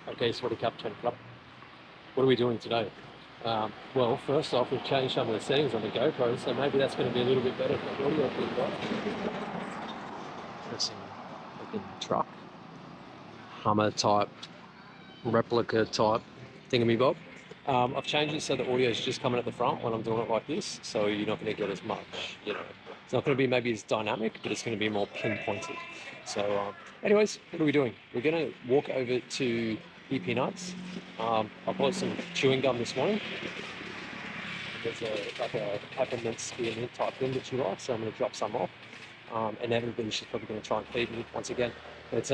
Okay, Sweaty Captain Club. What are we doing today? Well, first off, we've changed some of the settings on the GoPro, so maybe that's going to be a little bit better for the audio for you guys. That's a looking truck, Hummer type, replica type thingamabob. I've changed it so the audio is just coming at the front when I'm doing it like this, so you're not going to get as much, It's not going to be maybe as dynamic, but it's going to be more pinpointed. So, anyways, what are we doing? We're going to walk over to EP Nuts. I bought some chewing gum this morning. There's like a peppermint spearmint type thing that you like, so I'm going to drop some off. And everybody she's probably going to try and feed me once again. But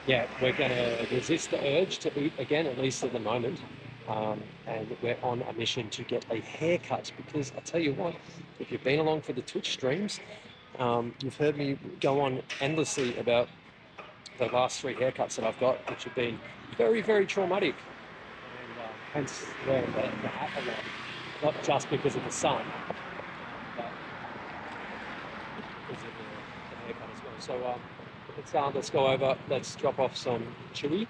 yeah, we're going to resist the urge to eat again, at least at the moment. And we're on a mission to get a haircut because I tell you what, if you've been along for the Twitch streams, you've heard me go on endlessly about the last 3 haircuts that I've got, which have been very, very traumatic. And hence wearing the hat a lot, not just because of the sun, but because of the haircut as well. So let's go over, let's drop off some chewy,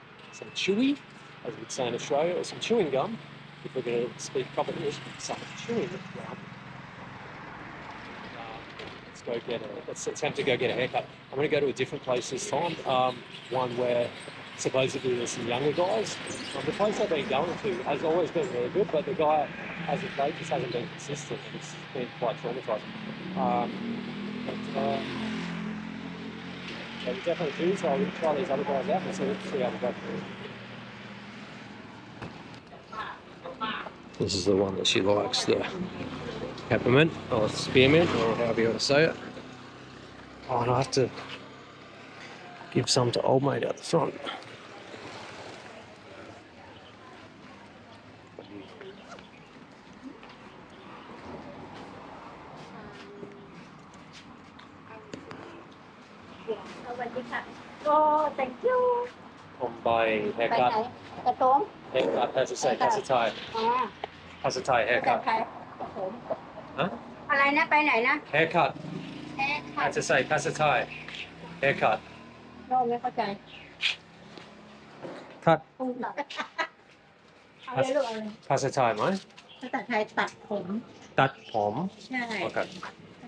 as we'd say in Australia, or some chewing gum, if we're going to speak proper English, some chewing gum. Let's attempt to go get a haircut. I'm going to go to a different place this time, one where supposedly there's some younger guys. The place I've been going to has always been really good, but the guy as of late just hasn't been consistent, and it's been quite traumatizing. So we definitely do, so I'll try these other guys out and see how we go. This is the one that she likes, the peppermint or spearmint or however you want to say it. Oh, and I have to give some to old mate out the front. Oh, thank you. By haircut. Haircut, that's a say, that's a Thai. That's a Thai haircut. Huh? อะไรนะไปไหนนะ Haircut. That's a say, that's a Thai. Haircut. โน้ไม่เข้าใจ Cut. เอาเลยลูกเอาเลย That's a Thai ไหม ภาษาไทยตัดผม ตัดผม ใช่ Okay.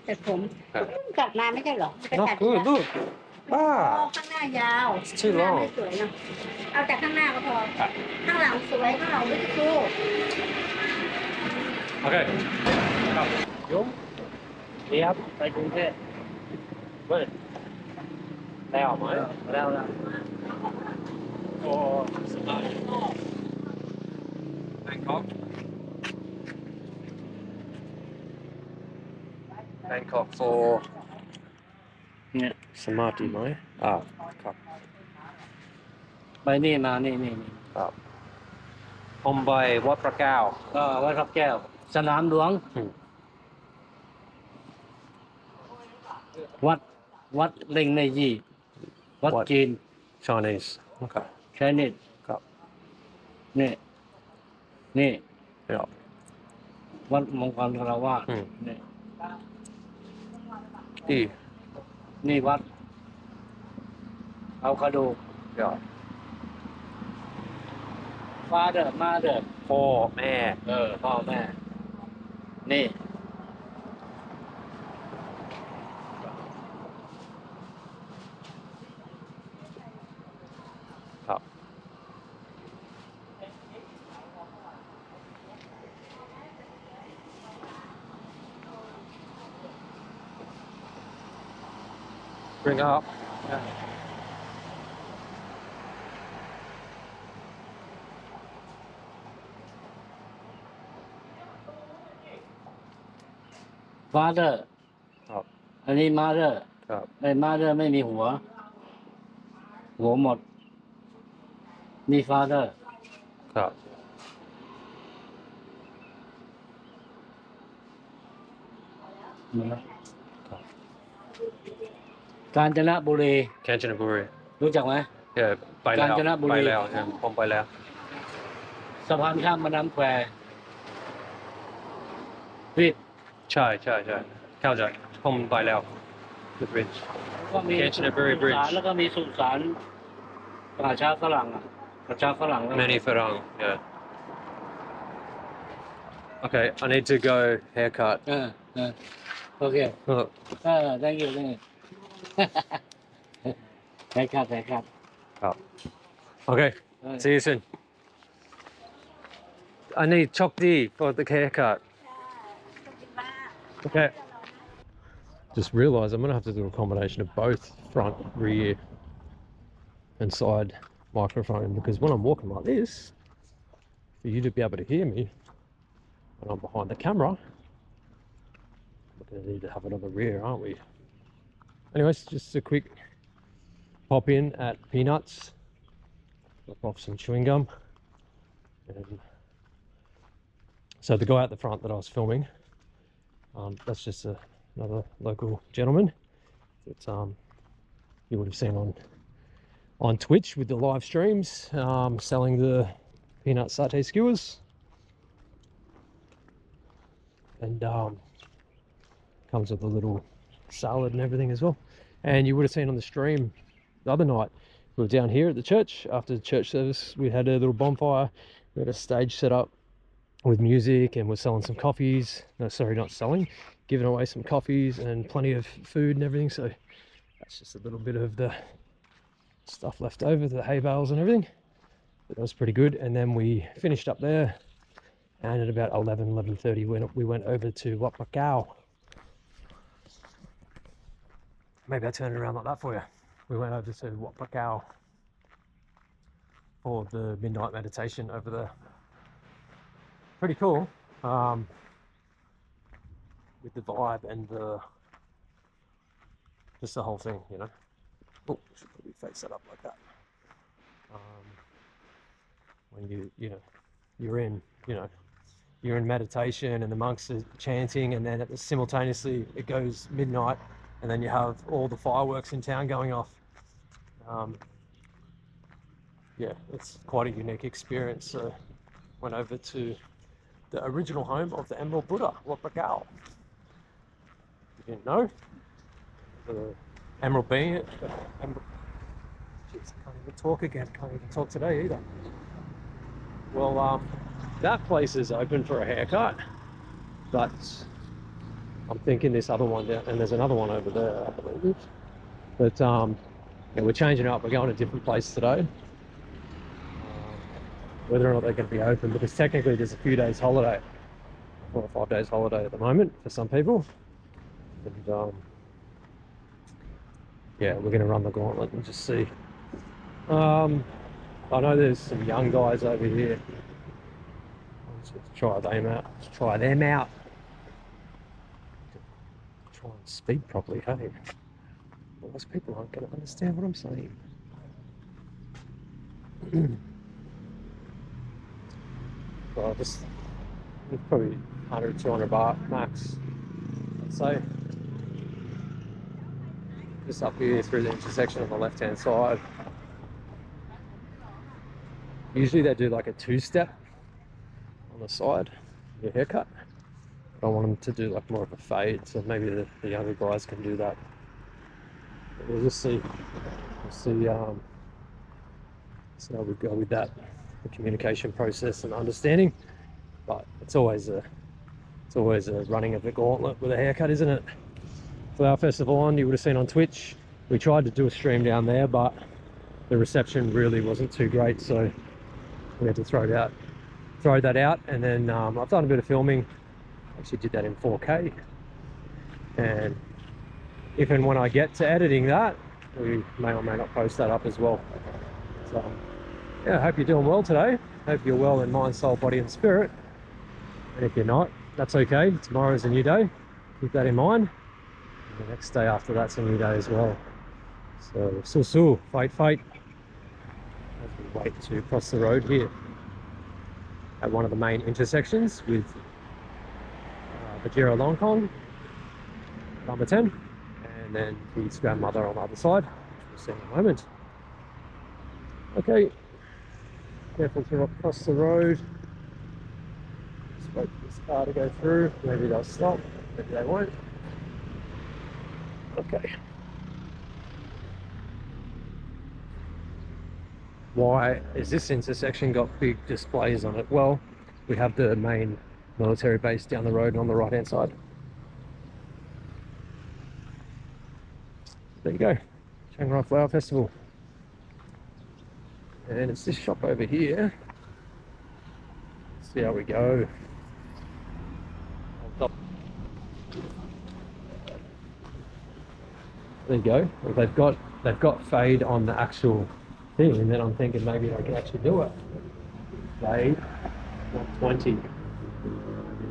ตัดผมตัดมาไม่ใช่หรอ Not good, look. อ๋อ Ah. ข้างหน้ายาว It's too ข้างหน้า long. ไม่สวยเนาะเอาแต่ข้างหน้าก็พอ ข้างหลังสวยข้างหลังไม่สู้ Okay. ยมดีครับไปกรุงเทพเว้ยแล้วไหมแล้วโอ้สบาย Bangkok for เนี่ย สมาธิไหมครับไปนี่มานี่ครับผมไปวัดพระแก้ว ก็วัดพระแก้วสนามหลวงวัดเล่งในยี่วัดจีน Chinese okay ใช่นี่ ครับ นี่ ครับ วัดมงคลคารวะนี่ ดี นี่วัดเอาคาดู ครับ father mother พ่อแม่ พ่อแม่นี่ ครับ Bring up. father ครับ อันนี้ mother ครับ ไอ้ mother ไม่มีหัวหมดนี่ father ครับ กาญจนบุรี Kanchanaburi รู้จักไหม ไปแล้ว กาญจนบุรี ไปแล้วผมไปแล้ว สะพานข้ามแม่น้ำแคววิท ใช่เข้าใจผมไปแล้ว The bridge ก็มี Kanchanaburi สุสาน Bridge แล้วก็มีสุสานป่าช้าฝรั่งอ่ะ ประชาฝรั่ง Many Farang, yeah. Okay, I need to go haircut. โอเค Oh, thank you thank you ได้ครับ oh. Okay, see you soon. I need chokdi for the haircut. Okay. Just realised I'm going to have to do a combination of both front, rear and side microphone, because when I'm walking like this, for you to be able to hear me when I'm behind the camera, we're going to need to have it on the rear, aren't we? Anyways, just a quick pop in at Peanuts, drop off some chewing gum. And so the guy at the front that I was filming, that's just another local gentleman that you would have seen on Twitch with the live streams, selling the peanut satay skewers, and comes with a little salad and everything as well. And you would have seen on the stream the other night, we were down here at the church after the church service. We had a little bonfire, we had a stage set up with music, and we're selling some coffees. No, sorry, not selling, giving away some coffees and plenty of food and everything. So that's just a little bit of the stuff left over, the hay bales and everything. But that was pretty good. And then we finished up there, and at about 11:30 we went over to Wat Phra Kaew. Maybe I turned it around like that for you. We went over to Wat Phra Kaew for the midnight meditation over there. Pretty cool, with the vibe and just the whole thing, you know. Oh, should probably face that up like that. When you're in meditation, and the monks are chanting, and then simultaneously it goes midnight, and then you have all the fireworks in town going off. Yeah, it's quite a unique experience. So went over to the original home of the Emerald Buddha, Wat Phra Kaew. You didn't know? The Emerald being it. Jeez, I can't even talk again. Can't even talk today either. Well, that place is open for a haircut, but I'm thinking this other one down, and there's another one over there, I believe. But yeah, we're changing up. We're going to a different place today. Whether or not they're going to be open, because technically there's a few days holiday, 4 or 5 days holiday at the moment for some people. And yeah, we're going to run the gauntlet and just see. I know there's some young guys over here. Let's try them out. Let's try them out. Try and speak properly, hey? Otherwise people aren't going to understand what I'm saying. Well, just probably 100, 200 baht max, I'd say. Just up here through the intersection on the left-hand side. Usually they do like a 2-step on the side, your haircut. I want them to do like more of a fade, so maybe the younger guys can do that. But we'll just see. We'll see how we go with that. The communication process and understanding, but it's always a running of the gauntlet with a haircut, isn't it? Flower Festival on, you would have seen on Twitch, we tried to do a stream down there, but the reception really wasn't too great, so we had to throw that out. And then I've done a bit of filming, actually did that in 4K, and if and when I get to editing that, we may or may not post that up as well. So yeah, I hope you're doing well today. Hope you're well in mind, soul, body and spirit. And if you're not, that's okay. Tomorrow's a new day. Keep that in mind. And the next day after that's a new day as well. So, fight. As we wait to cross the road here at one of the main intersections with Vajira Longkong, number 10, and then his grandmother on the other side, which we'll see in a moment. Okay. Careful to cross the road. Just wait for this car to go through. Maybe they'll stop, maybe they won't. Okay. why is this intersection got big displays on it? Well, we have the main military base down the road and on the right hand side. There you go, Chiang Rai Flower Festival. And it's this shop over here. Let's see how we go. There you go. Well, they've got fade on the actual thing, and then I'm thinking maybe they can actually do it. Fade 120. Maybe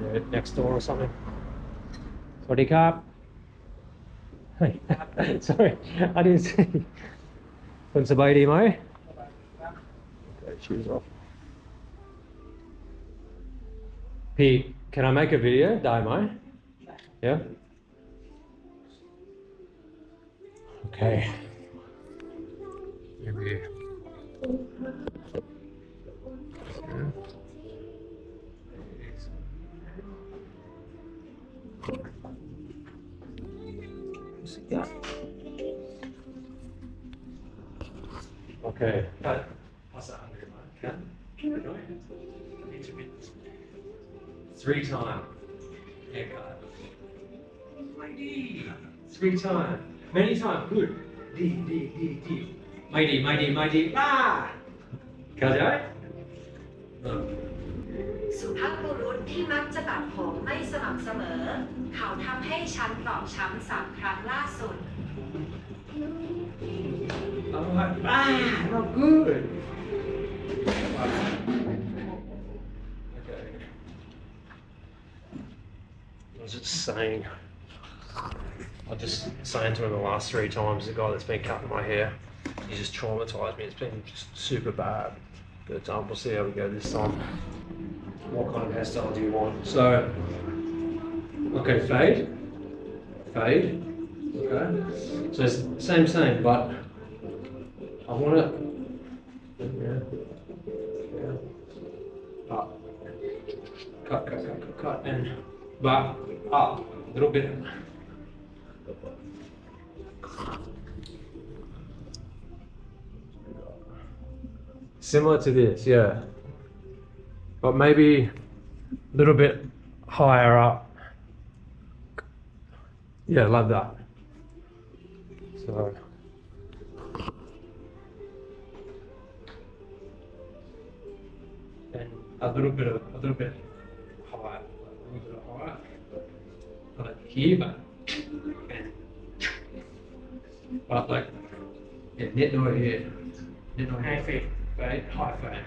they're next door or something. Sawasdee krap. Hey, sorry, I didn't see. Kun sabai di mai? Okay, shoes off. Pete, can I make a video? Dai mai? Yeah? Okay. Maybe. Yeah. Okay. What's that? 3-time haircut. Mighty. 3 times. Many times. Good. D. Mighty. Ah! เข้าใจ? สุภาพบุรุษที่มักจะตัดผมไม่สม่ำเสมอเขาทำให้ฉันบอบช้ำ3 ครั้งล่าสุด Not good. Okay. I was just saying to him the last 3 times, the guy that's been cutting my hair, he just traumatized me. It's been just super bad. But we'll see how we go this time. What kind of hairstyle do you want? So, okay, fade. Okay. So it's same, but I want it. Yeah. Up. Cut, and but up a little bit. Similar to this, yeah. But maybe a little bit higher up. Yeah, love that. So and a little bit higher, like here, but like yeah, net over here, high fade, high fade.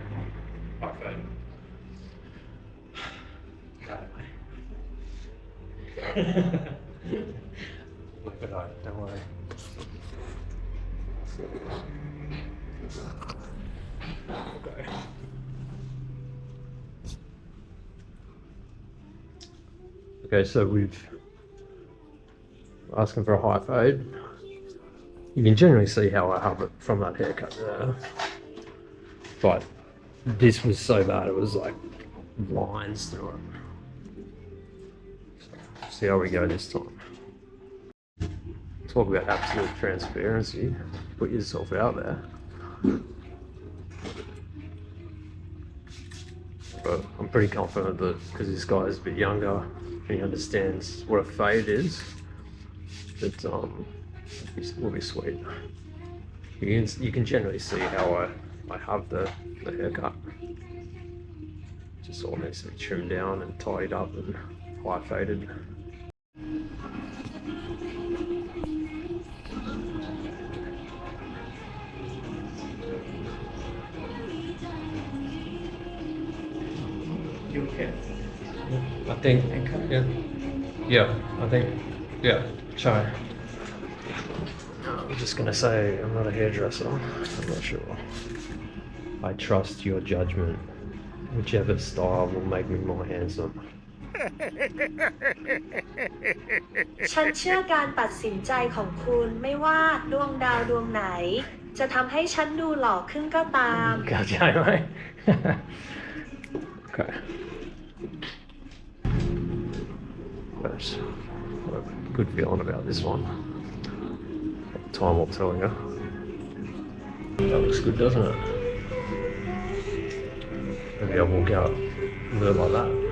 But no, don't worry. Okay. Okay, so we've asking for a high fade. You can generally see how I have it from that haircut there. But this was so bad, it was like lines through it. So, see how we go this time. Talk about absolute transparency. Put yourself out there. But I'm pretty confident that because this guy is a bit younger and he understands what a fade is, that will be sweet. You can generally see how I have the haircut. Just all needs to be trimmed down and tidied up and high faded. You can. I think, yeah, try. I'm just gonna say I'm not a hairdresser. I'm not sure. I trust your judgment. Whichever style will make me more handsome. ฉันเชื่อการตัดสินใจของคุณไม่ว่าดวงดาวดวงไหนจะทำให้ฉันดูหล่อขึ้นก็ตาม Right? Okay. That's got a good feeling about this one. Time will tell you. That looks good, doesn't it? Maybe I'll walk out a little like that.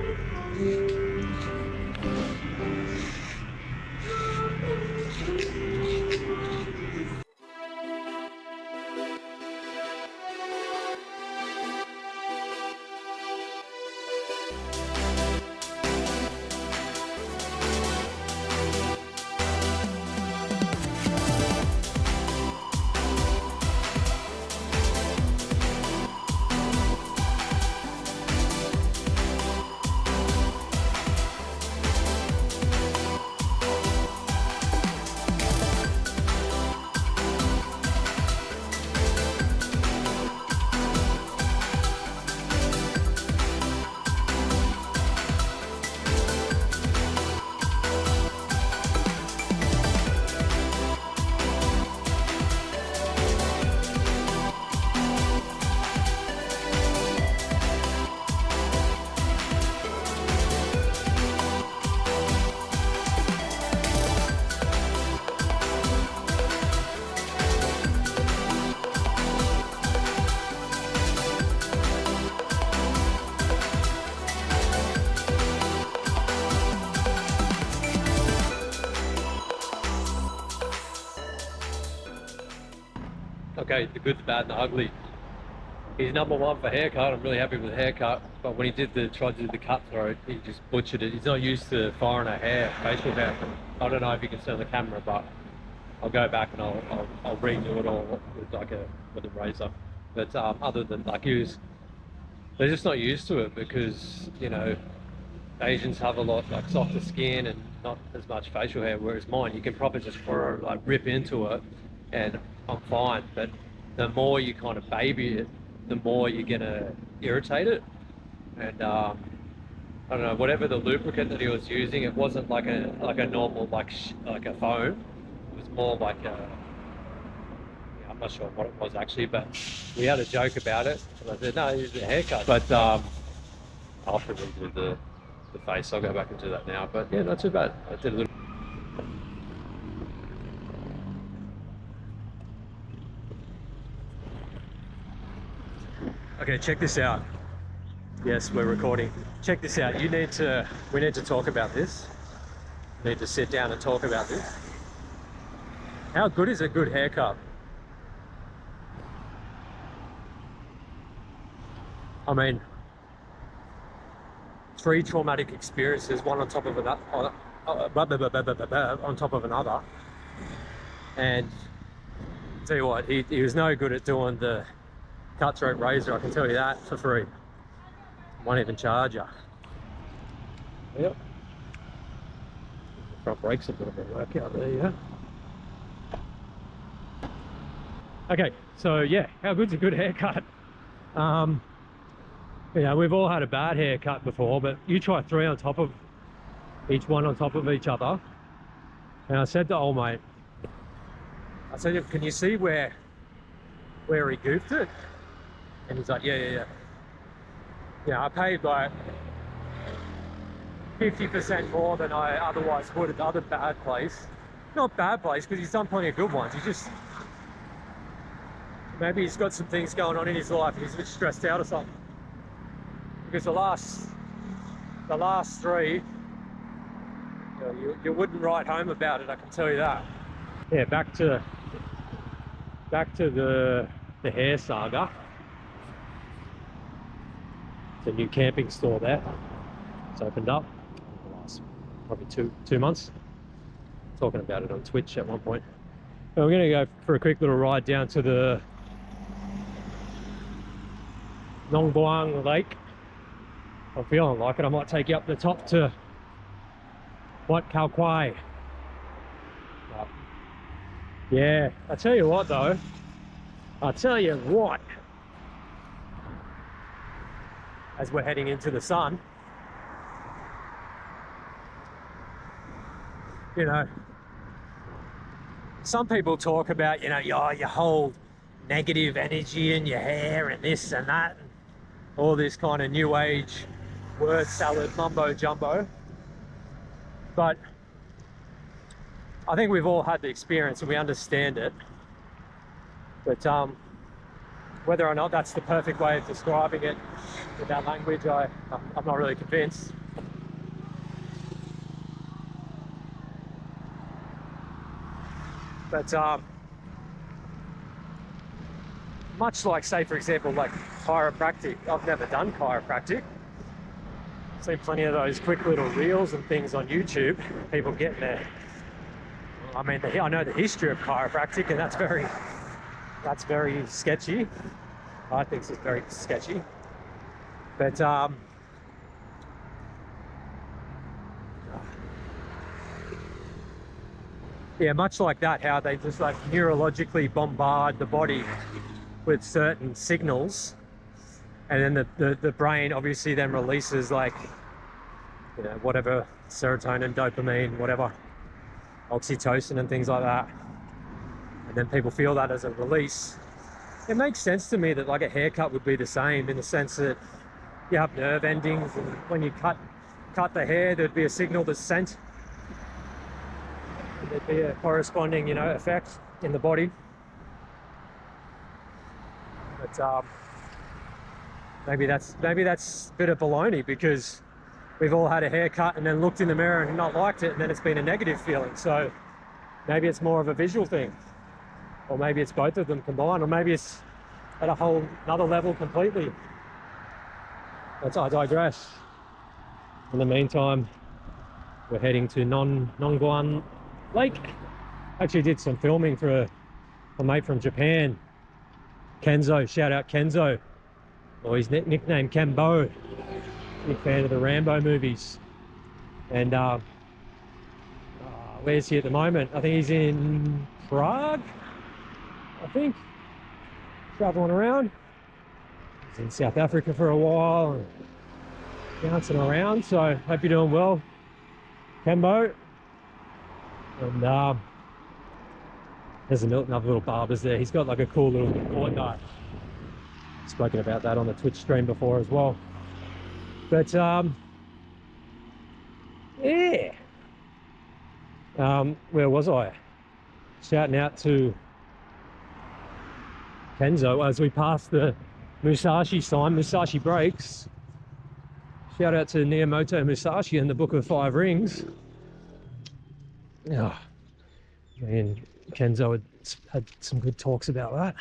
Okay, the good, the bad, and the ugly. He's number one for haircut. I'm really happy with the haircut. But when he tried to do the cutthroat, he just butchered it. He's not used to foreigner hair, facial hair. I don't know if you can see on the camera, but I'll go back and I'll redo it all with a razor. But other than they're just not used to it because Asians have a lot softer skin and not as much facial hair, whereas mine you can probably just rip into it and I'm fine. But the more you kind of baby it, the more you're gonna irritate it. And I don't know, whatever the lubricant that he was using, it wasn't like a normal like a foam. It was more like I'm not sure what it was actually, but we had a joke about it. And I said, no, it's a haircut. But I'll have to redo the face. I'll go back and do that now. But yeah, not too bad. I did a little. Okay, check this out. Yes, we're recording. Check this out. We need to talk about this. We need to sit down and talk about this. How good is a good haircut? I mean, 3 traumatic experiences, one on top of another, on top of another. And I'll tell you what, he was no good at doing the cutthroat razor, I can tell you that for free. Won't even charge you. Yep. Front brakes a bit of a workout there, yeah. Okay, so yeah, how good's a good haircut? We've all had a bad haircut before, but you try 3 on top of each one on top of each other. And I said to old mate, I said, can you see where he goofed it? And he's like, yeah. Yeah, I paid like 50% more than I otherwise would at the other bad place. Not bad place, because he's done plenty of good ones. Maybe he's got some things going on in his life. He's a bit stressed out or something. Because the last 3, you wouldn't write home about it, I can tell you that. Yeah, back to the hair saga. It's a new camping store there. It's opened up in the last probably two months. Talking about it on Twitch at one point. But we're gonna go for a quick little ride down to the Nong Buang Lake. I'm feeling like it. I might take you up the top to Wat Khao Kwai. Yeah, I tell you what though. As we're heading into the sun, some people talk about, you hold negative energy in your hair and this and that, and all this kind of new age word salad mumbo jumbo. But I think we've all had the experience and we understand it. But whether or not that's the perfect way of describing it with that language, I'm not really convinced. But much like, say, for example, like chiropractic, I've never done chiropractic. Seen plenty of those quick little reels and things on YouTube, people getting there. I mean, I know the history of chiropractic, and that's very sketchy. I think it's very sketchy. But yeah, much like that, how they just like neurologically bombard the body with certain signals, and then the brain obviously then releases, like, you know, whatever, serotonin, dopamine, whatever, oxytocin and things like that, and then people feel that as a release. It makes sense to me that like a haircut would be the same, in the sense that you have nerve endings, and when you cut the hair, there'd be a signal that's sent, and there'd be a corresponding, you know, effect in the body. But maybe that's a bit of baloney, because we've all had a haircut and then looked in the mirror and not liked it, and then it's been a negative feeling. So maybe it's more of a visual thing, or maybe it's both of them combined, or maybe it's at a whole another level completely. But I digress. In the meantime, we're heading to Nongguan Lake. Actually did some filming for a mate from Japan, Kenzo. Shout out Kenzo, or his nickname Kembo. Big fan of the Rambo movies. And where's he at the moment? I think he's in Prague, I think, traveling around. He's in South Africa for a while and bouncing around, so hope you're doing well, Kembo. And there's another little barber's there. He's got like a cool little courtyard. Spoken about that on the Twitch stream before as well. But yeah, where was I? Shouting out to Kenzo as we passed the Musashi sign, Musashi Breaks. Shout out to Miyamoto Musashi and the Book of Five Rings. Oh, me and Kenzo had some good talks about that.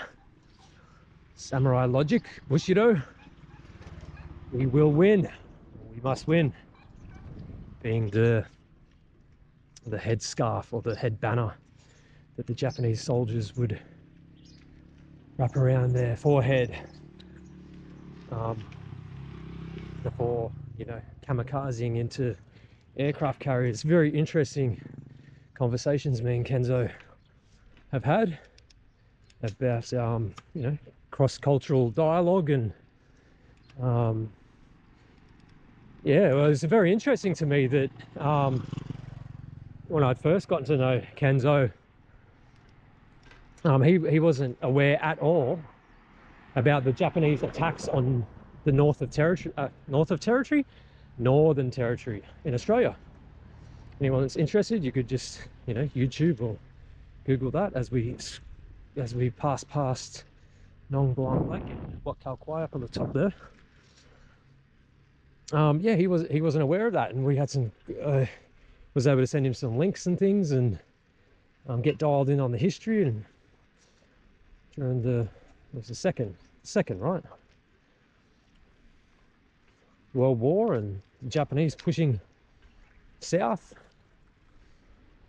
Samurai logic, Bushido. We will win. We must win. Being the headscarf or the head banner that the Japanese soldiers would wrap around their forehead before, you know, kamikazing into aircraft carriers. Very interesting conversations me and Kenzo have had about you know, cross-cultural dialogue, and yeah, well, it's very interesting to me that when I'd first gotten to know Kenzo, he wasn't aware at all about the Japanese attacks on the Northern Territory in Australia. Anyone that's interested, you could just, you know, YouTube or Google that as we pass past Nongguan Lake, Wat Khao Kwai up on the top there. Yeah, he wasn't aware of that, and we had some was able to send him some links and things, and get dialed in on the history, and during it was the second right, World War, and the Japanese pushing south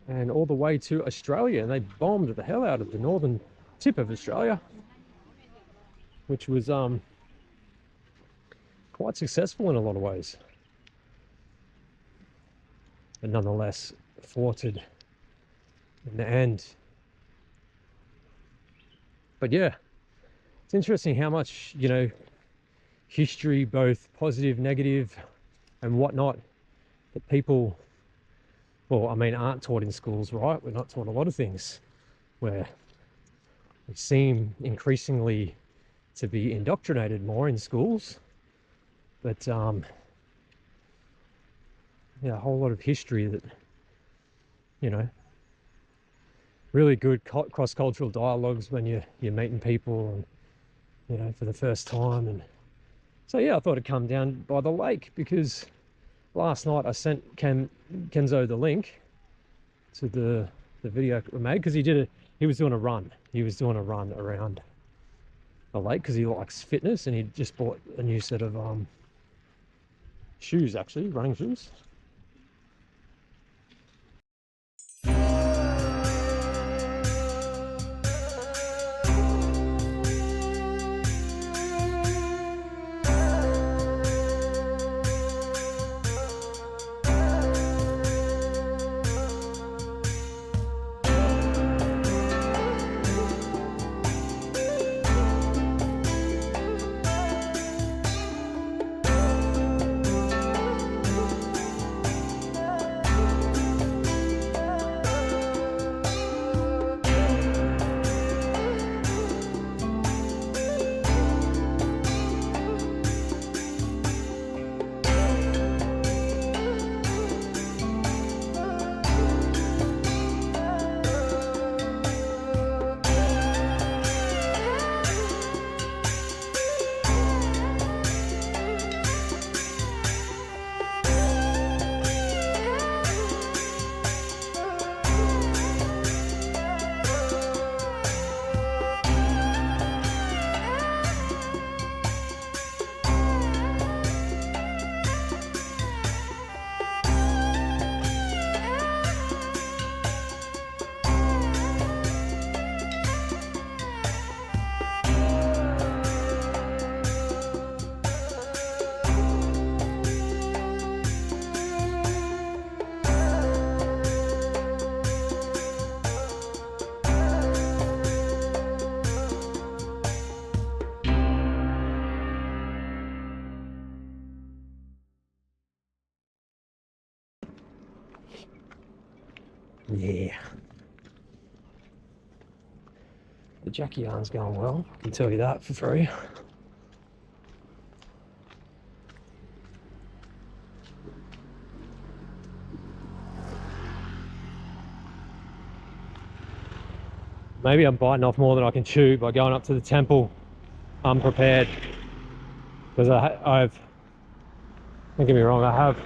and all the way to Australia, and they bombed the hell out of the northern tip of Australia, which was quite successful in a lot of ways, but nonetheless thwarted in the end. But yeah, it's interesting how much, you know, history, both positive, negative, and whatnot, that people, well, I mean, aren't taught in schools, right? We're not taught a lot of things, where we seem increasingly to be indoctrinated more in schools. But yeah, a whole lot of history that, you know, really good cross-cultural dialogues when you're meeting people, and you know, for the first time. And so yeah, I thought I'd come down by the lake, because last night I sent Kenzo the link to the video we made, because he was doing a run. He was doing a run around the lake because he likes fitness, and he just bought a new set of shoes, actually, running shoes. Yeah. The Jackie yarn's going well, I can tell you that for free. Maybe I'm biting off more than I can chew by going up to the temple unprepared. Because don't get me wrong, I have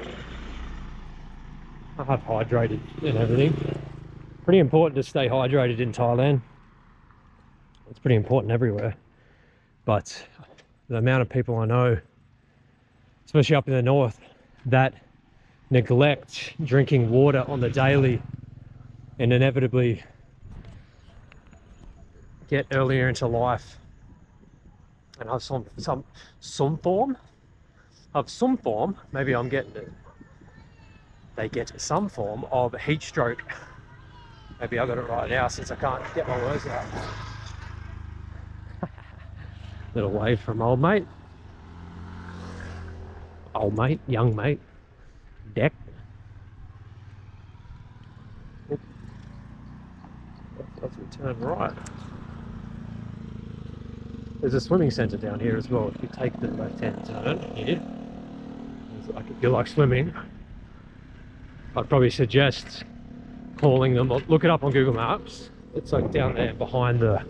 hydrated and everything. Pretty important to stay hydrated in Thailand. It's pretty important everywhere. But the amount of people I know, especially up in the north, that neglect drinking water on the daily and inevitably get earlier into life and have some form, maybe I'm getting it. They get some form of heat stroke. Maybe I got it right now since I can't get my words out. Little wave from old mate. Old mate, young mate, deck. As we turn right. There's a swimming centre down here as well. If you take the left-hand turn here, like if you like swimming, I'd probably suggest calling them. Look it up on Google Maps. It's like down there behind the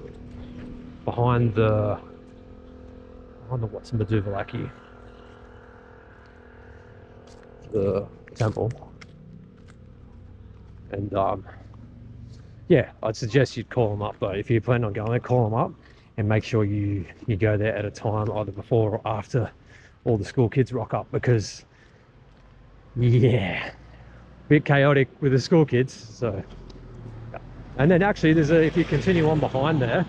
what's Maduvalaki, the temple. And yeah, I'd suggest you'd call them up though. If you plan on going there, call them up and make sure you go there at a time either before or after all the school kids rock up, because yeah, a bit chaotic with the school kids. So, and then actually there's if you continue on behind there,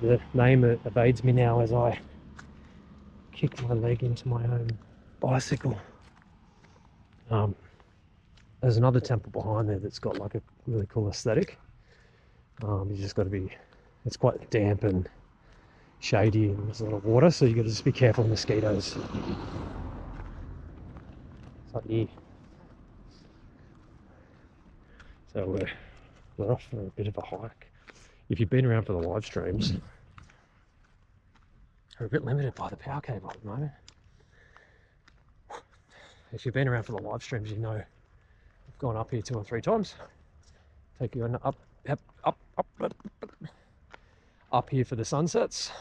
the name evades me now as I kick my leg into my own bicycle. There's another temple behind there that's got like a really cool aesthetic. You just got to be, it's quite damp and shady and there's a lot of water, so you got to just be careful of mosquitoes. It's like here. So we're off for a bit of a hike. If you've been around for the live streams, we're a bit limited by the power cable at the moment. If you've been around for the live streams, you know I've gone up here 2 or 3 times. Take you up here for the sunsets.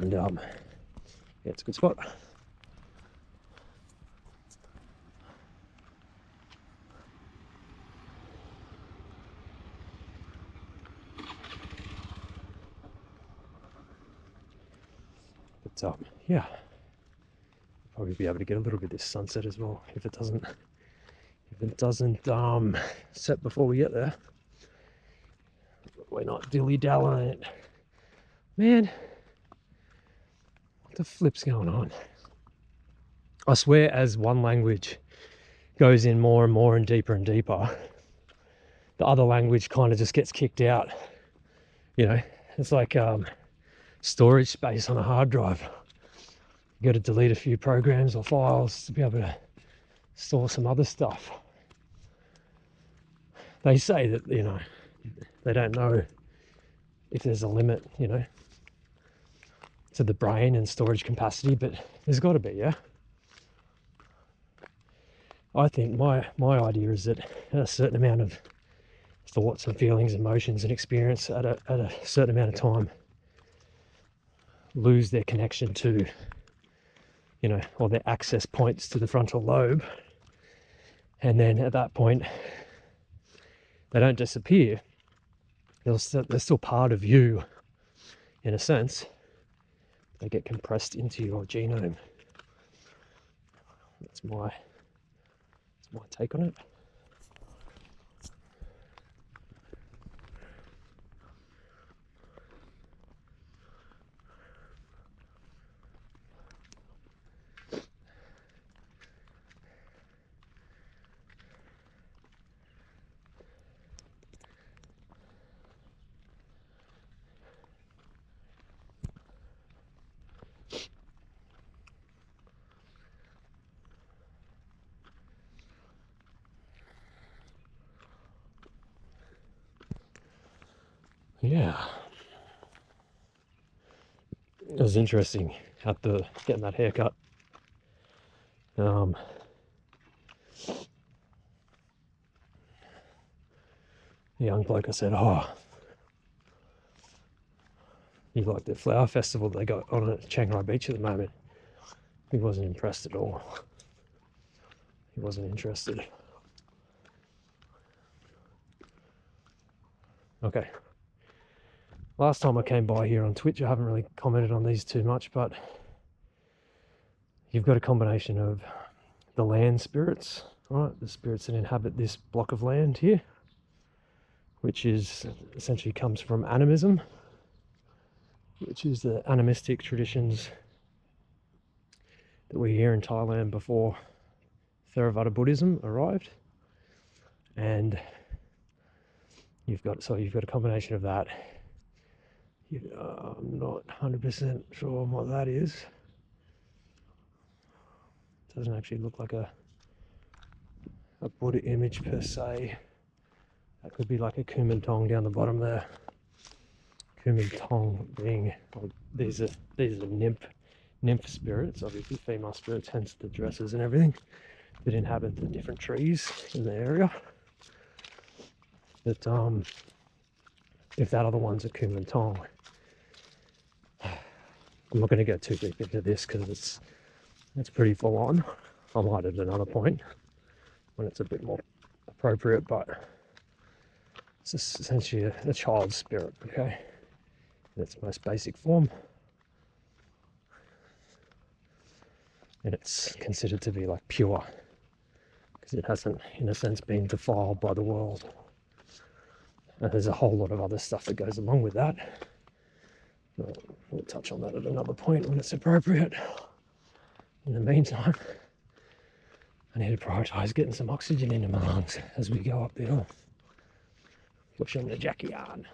And yeah, it's a good spot. But yeah, probably be able to get a little bit of this sunset as well if it doesn't set before we get there. We're not dilly-dallying. Man, what the flip's going on? I swear, as one language goes in more and more and deeper, the other language kind of just gets kicked out. You know, it's like storage space on a hard drive. You got to delete a few programs or files to be able to store some other stuff. They say that, you know, they don't know if there's a limit, you know, to the brain and storage capacity, but there's got to be, yeah. I think my idea is that a certain amount of thoughts and feelings, emotions and experience at a certain amount of time lose their connection to, you know, or their access points to the frontal lobe, and then at that point they don't disappear. They're still part of you in a sense. They get compressed into your genome. That's my take on it. Yeah, it was interesting after getting that haircut. The young bloke, I said, "Oh, you like the flower festival they got on at Chiang Rai beach at the moment?" He wasn't impressed at all. He wasn't interested. Okay. Last time I came by here on Twitch, I haven't really commented on these too much, but you've got a combination of the land spirits, right? The spirits that inhabit this block of land here, which is essentially comes from animism, which is the animistic traditions that were here in Thailand before Theravada Buddhism arrived. And you've got a combination of that. I'm not 100% sure on what that is. It doesn't actually look like a Buddha image per se. That could be like a Kumintong down the bottom there. Kumintong being, well, these are nymph spirits, obviously female spirits, hence the dresses and everything, that inhabit the different trees in the area. But if that other one's a Kumintong, I'm not going to go too deep into this because it's pretty full on. I might at another point when it's a bit more appropriate, but it's essentially a child spirit, okay, in its most basic form, and it's considered to be like pure because it hasn't, in a sense, been defiled by the world. And there's a whole lot of other stuff that goes along with that. We'll touch on that at another point when it's appropriate. In the meantime, I need to prioritise getting some oxygen into my lungs as we go up the hill. Pushing the Jackie on.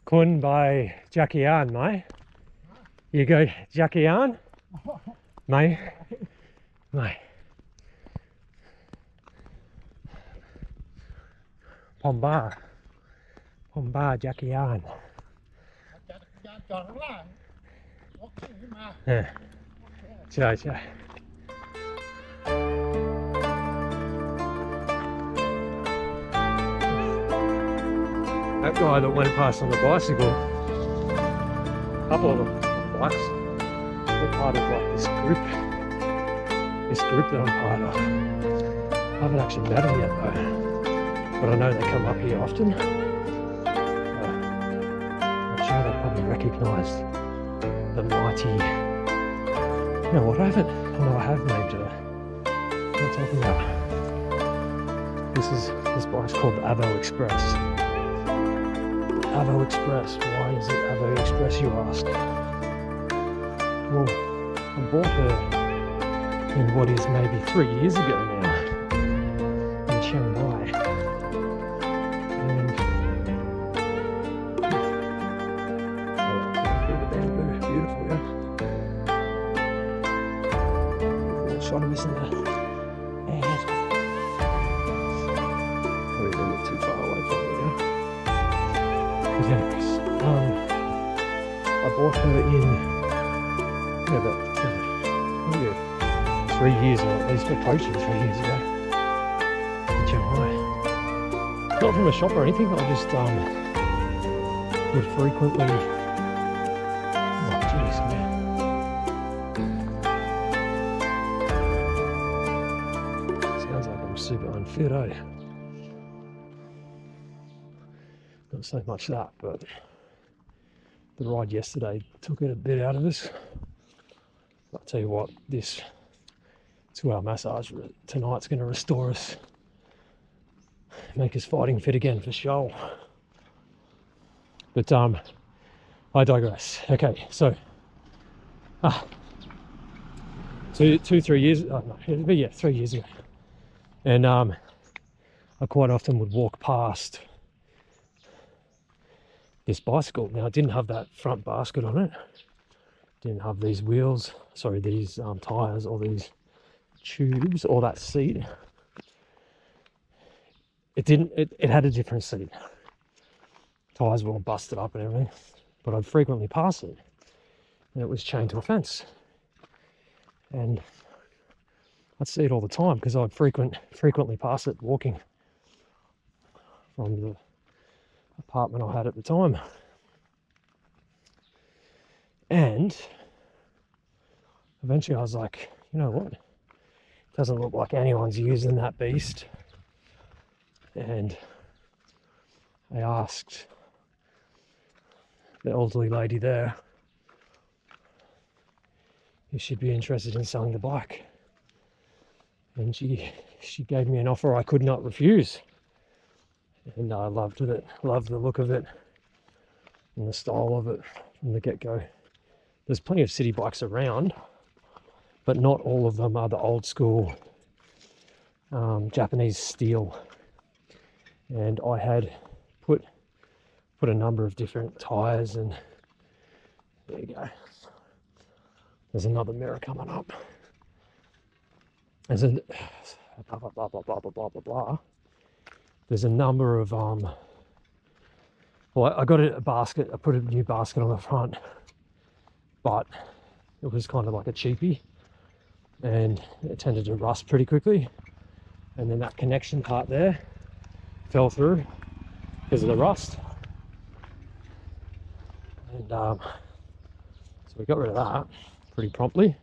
Kun by Jackie An, mate. You go Jackie An? Mate. Mate. Pomba. Pomba Jackie An. จักรยานจอดข้างล่างยกขึ้นมา Yeah. ใช่ใช่ That guy that went past on the bicycle, a couple of them bikes, they're part of like this group that I'm part of. I haven't actually met them yet though, but I know they come up here often. I'm sure they probably recognise the mighty. You know what? I know I have named her. What am I talking about? This bike's called the Avo Express. Avo Express. Why is it Avo Express, you ask? Well, I bought her in what is maybe 3 years ago now in Chiang Rai. And beautiful, yeah. Beautiful shot of this in there. And probably a little bit too far away from me now. But anyways, I bought her in about 3 years, or at least approaching 3 years ago in Chiang Rai. Not from a shop or anything, I just would frequently. Oh jeez, man. Sounds like I'm super unfit, eh? Not so much that, but the ride yesterday took it a bit out of us. I'll tell you what, this 2-hour massage tonight's going to restore us, make us fighting fit again for sure. But I digress. Okay, so 3 years, no, yeah, 3 years ago, and I quite often would walk past this bicycle. Now it didn't have that front basket on it, didn't have these wheels, sorry, these tires or these tubes or that seat. It had a different seat. Tires were all busted up and everything, but I'd frequently pass it, and it was chained to a fence, and I'd see it all the time because I'd frequently pass it walking from the apartment I had at the time. And eventually I was like, you know what, doesn't look like anyone's using that beast. And I asked the elderly lady there if she'd be interested in selling the bike, and she gave me an offer I could not refuse. And I loved it, loved the look of it and the style of it from the get-go. There's plenty of city bikes around, but not all of them are the old school Japanese steel. And I had put a number of different tires, and there you go. There's another mirror coming up. There's a blah blah blah blah blah blah blah blah blah. There's a number of well, I got a basket. I put a new basket on the front, but it was kind of like a cheapie, and it tended to rust pretty quickly. And then that connection part there fell through because of the rust, and so we got rid of that pretty promptly.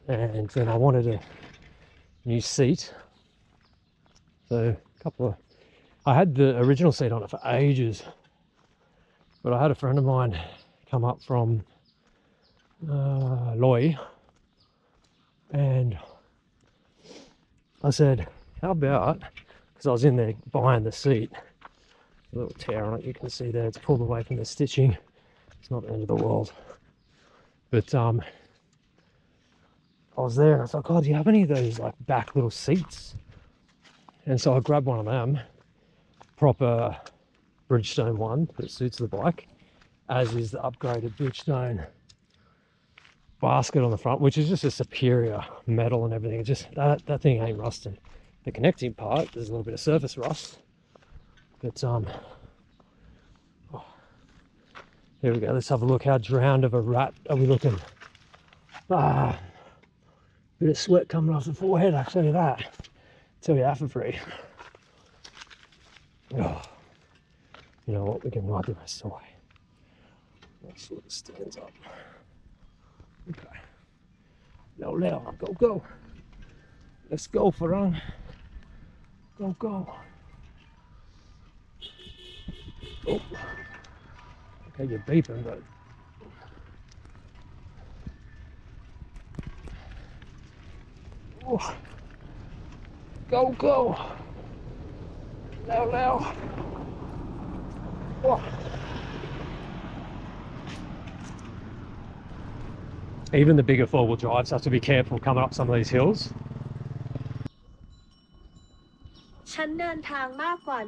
And then I wanted a new seat, so I had the original seat on it for ages, but I had a friend of mine come up from Doi, and I said, how about, because I was in there buying the seat, a little tear on it, you can see there, it's pulled away from the stitching. It's not the end of the world, but I was there and I was like, oh, do you have any of those like back little seats? And so I grabbed one of them, proper Bridgestone one that suits the bike, as is the upgraded Bridgestone basket on the front, which is just a superior metal and everything. It's just that thing ain't rusting. The connecting part, there's a little bit of surface rust, but oh, here we go. Let's have a look. How drowned of a rat are we looking? Bit of sweat coming off the forehead, I tell you that. Tell you that for free. Oh, you know what? We can ride the rest of the way. Make sure the stands up. Okay. No, go, go. Let's go, Farang. Go, go. Oh. Okay, you're beeping, but. Oh. Go, go. Now. Oh. Even the bigger four-wheel drives have to be careful coming up some of these hills. ฉันเดินทางมากกว่า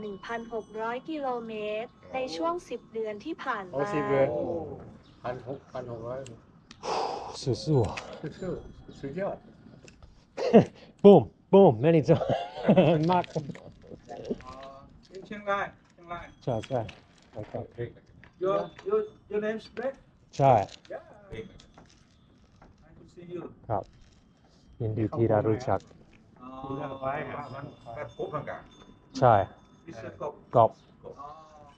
1,600 กิโลเมตรในช่วง 10 เดือนที่ผ่านมา 10 เดือน1,600 สู้ สู้สุดยอด boom boom many times มาก เชียงราย ใช่ใช่ your name's Brett ใช่ yeah I can see you ครับยินดีที่ได้รู้จัก ใช่ This is กอบ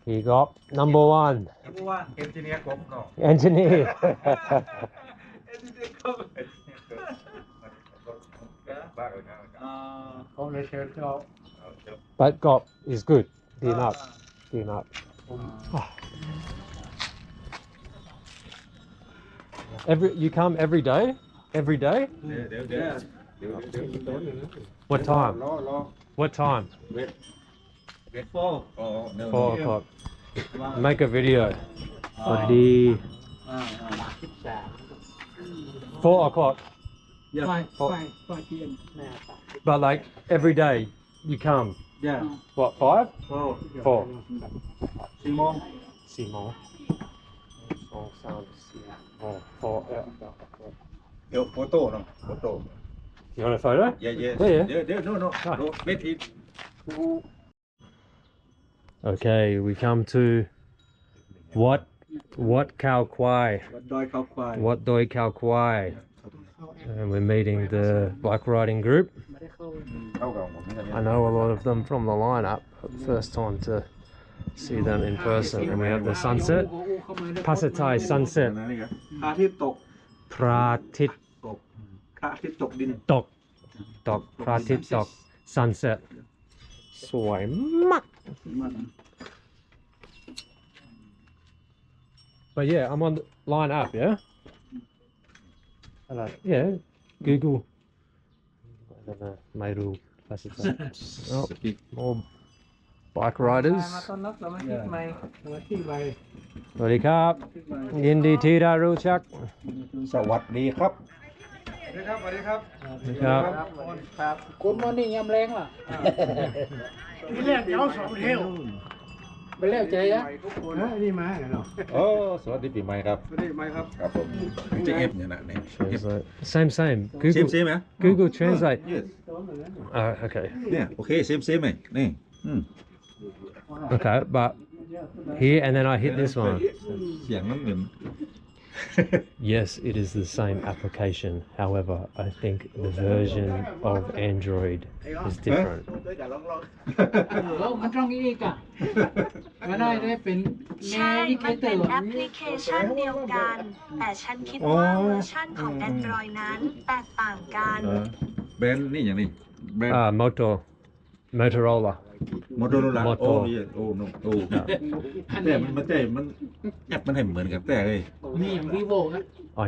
พี่กอบ number one number one engineer กบเนาะ engineer engineer ครับ เขาเลยเชิญเขา but กอบ is good ดีมากดีมาก you come every dayเดี๋ยว what time รอ what time four 4 o'clock make a video สวัสดี 4 o'clock yeah 5 p.m. but like every day you come yeah what 5 4 4 โมง 4 โมง2 3 4 4 เดี๋ยวโฟโต้เนาะโฟโต้ you want a photo yeah Yeah, yeah. เดี๋ยว no wait it okay we come to Wat Khao Kwai วัดดอยเขาควาย Wat Doi Khao Kwai and we're meeting the bike riding group เข้ากับผมนี่กัน I know a lot of them from the lineup first time to see them in person and we have the sunset Pasatai sunset พระอาทิตย์ตก พระอาทิตย์ พระอาทิตย์ตกดิน ตกพระอาทิตย์ตก sunset สวยมาก but yeah I'm on the line up yeah yeah Google I don't know ไม่รู้ภาษาไทย oh, more bike riders มาต้อนรับสมาชิกใหม่สมาชิกใหม่ สวัสดีครับยินดีที่ได้รู้จัก สวัสดีครับ ครับ ครับคุณมอนี่ยำแรงล่ะนี่แรกเอา2เที่ยวไปแล้วใจอ่ะนี่มาเนาะ โอ้สวัสดีปีใหม่ครับ สวัสดีไหมครับ ครับผมจะเอฟเนี่ยนะเนี่ย Translate. Same Google เซมไหม Google Translate yes okay เนี่ยโอเคเซมไหมนี่okay but here and then I hit this one เสียงมันเหมือน yes it is the same application however I think the version of Android is different มันต้องอีกอ่ะมาได้เป็น ใช่ มันเป็นแอปพลิเคชันเดียวกัน แต่ฉันคิดว่าเวอร์ชันของ Android นั้นแตกต่างกัน แบรนด์นี่อย่างนี้แบรนด์ Motorola มอเตอร์โรล่า Moto โอ้ยโอ้โนโอ้แต่มันแอปมันให้เหมือนกับแต่เลย นี่อย่าง vivo นะ oh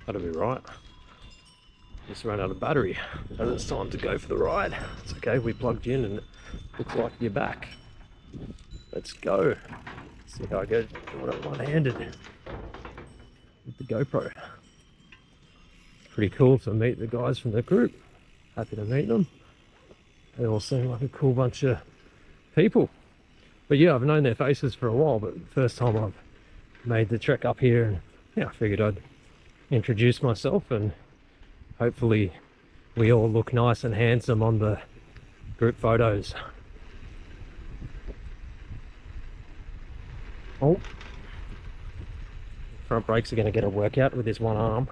That'll be right. Just ran out of battery, so it's time to go for the ride. It's okay, we plugged in and it looks like you're back. Let's go. See how I go doing it one-handed with the GoPro. Pretty cool to meet the guys from the group. Happy to meet them. They all seem like a cool bunch of people. But yeah, I've known their faces for a while, but first time I've made the trek up here, and yeah, I figured I'd introduce myself and hopefully we all look nice and handsome on the group photos. Oh, front brakes are going to get a workout with this one arm.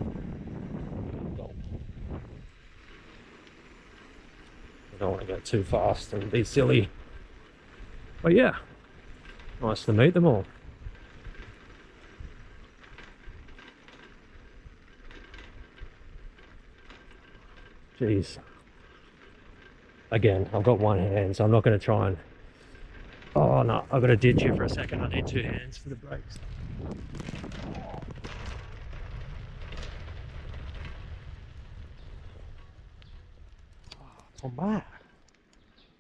I don't want to go too fast and be silly. But yeah, nice to meet them all. Jeez. Again, I've got one hand, so I'm not going to try and... Oh no, I've got to ditch you for a second. I need two hands for the brakes. Come back.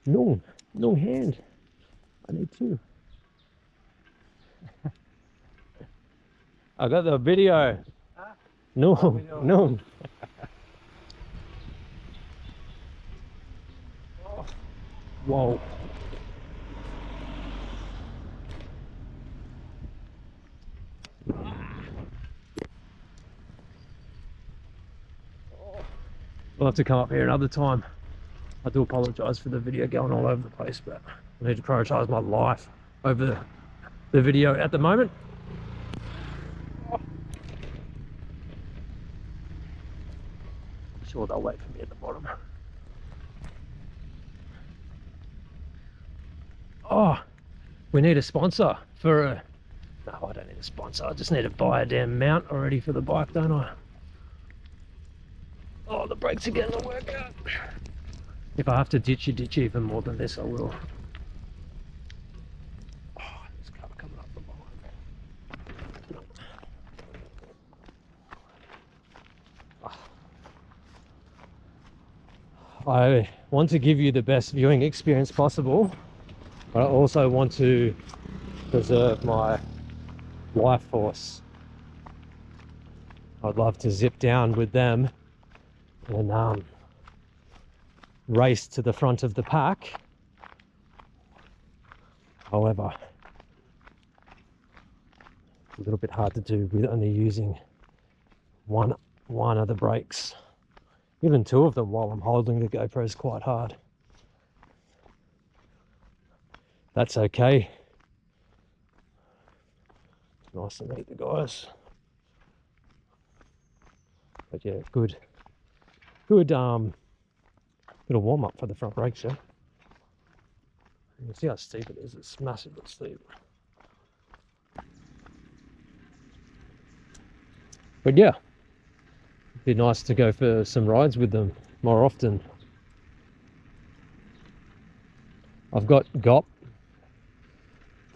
No hand. I need two. I got the video. No. Whoa. We'll have to come up here another time. I do apologise for the video going all over the place, but I need to prioritise my life over the video at the moment. Sure, they'll wait for me at the bottom. Oh, we need a sponsor for a... No, I don't need a sponsor. I just need to buy a damn mount already for the bike, don't I? Oh, the brakes are getting to work out. If I have to ditch even more than this, I will. Oh, there's a car coming up the line. I want to give you the best viewing experience possible, but I also want to preserve my life force. I'd love to zip down with them and race to the front of the pack. However, it's a little bit hard to do with only using one of the brakes. Even two of them while I'm holding the GoPro is quite hard. That's okay. Nice to meet the guys. But yeah, good little warm up for the front brakes, yeah. You can see how steep it is. It's massively steep. But yeah, it'd be nice to go for some rides with them more often. I've got Gop,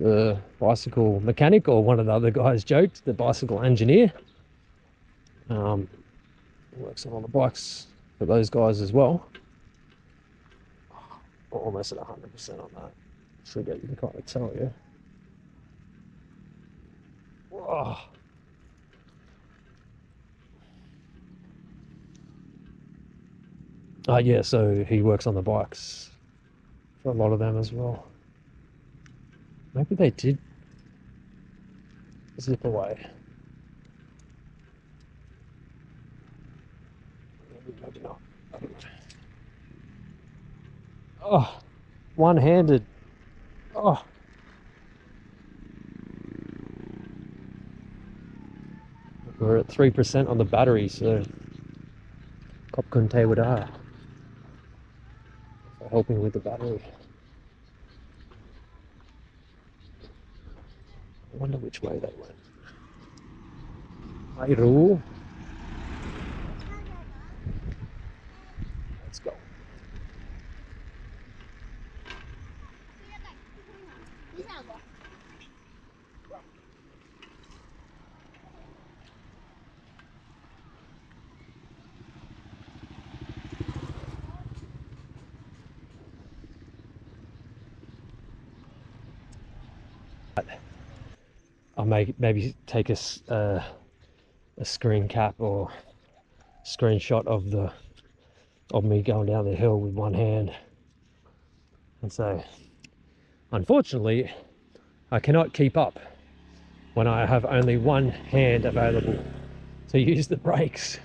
the bicycle mechanic, or one of the other guys joked, the bicycle engineer. Works on all the bikes for those guys as well. Almost at 100% on that. So you can kind of tell, yeah. Whoa. Yeah, so he works on the bikes for a lot of them as well. Maybe they did zip away. Maybe not. Oh, one-handed. Oh. We're at 3% on the battery, so Kop Kun Te Wada for helping with the battery. I wonder which way they went. Hai Ru. Let's go. I'll maybe take a screen cap or screenshot of me going down the hill with one hand and say, unfortunately, I cannot keep up when I have only one hand available to use the brakes.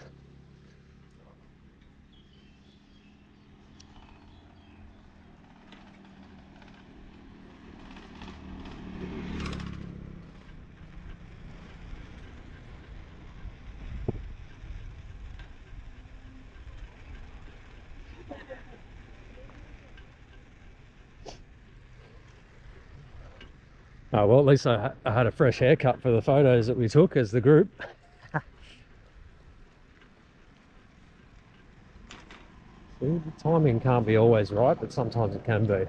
Oh, well, at least I had a fresh haircut for the photos that we took as the group. See, the timing can't be always right, but sometimes it can be.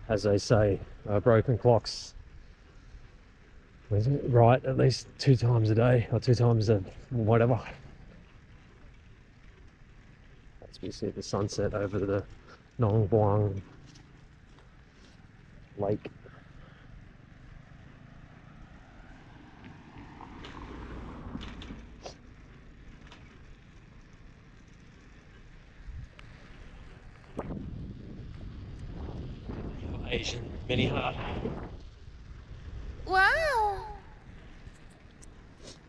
As they say, broken clocks, is it right at least 2 times a day or 2 times a whatever. As we see the sunset over the Nong Buang Lake. Asian mini hut. Wow.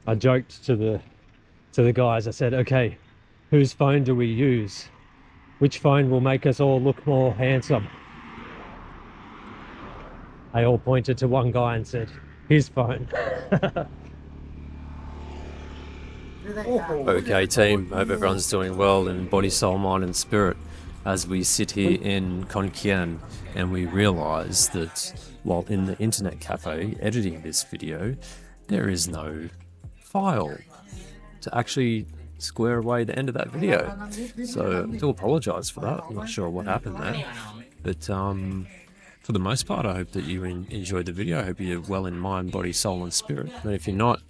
I joked to the guys. I said, "Okay, whose phone do we use? Which phone will make us all look more handsome?" They all pointed to one guy and said, "His phone." Okay, team. Hope everyone's doing well in body, soul, mind, and spirit. As we sit here in Khon Kaen and we realise that while in the internet cafe editing this video, there is no file to actually square away the end of that video. So I do apologise for that. I'm not sure what happened there, but for the most part, I hope that you enjoyed the video. I hope you're well in mind, body, soul, and spirit. And if you're not,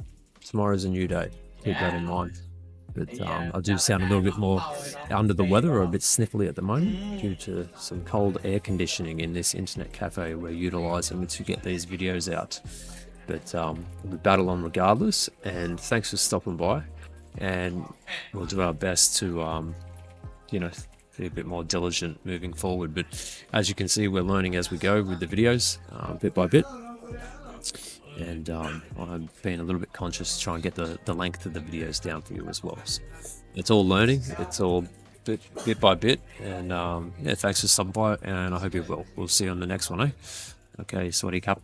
tomorrow's a new day. Keep that in mind. But I do sound a little bit more under the weather or a bit sniffly at the moment due to some cold air conditioning in this internet cafe we're utilising to get these videos out. But we battle on regardless, and thanks for stopping by, and we'll do our best to be a bit more diligent moving forward. But as you can see, we're learning as we go with the videos, bit by bit. And I've been a little bit conscious to try and get the length of the videos down for you as well. So it's all learning, it's all bit by bit, and yeah, thanks for stopping by, and I hope you will. We'll see you on the next one, eh? Okay, sawasdee krap.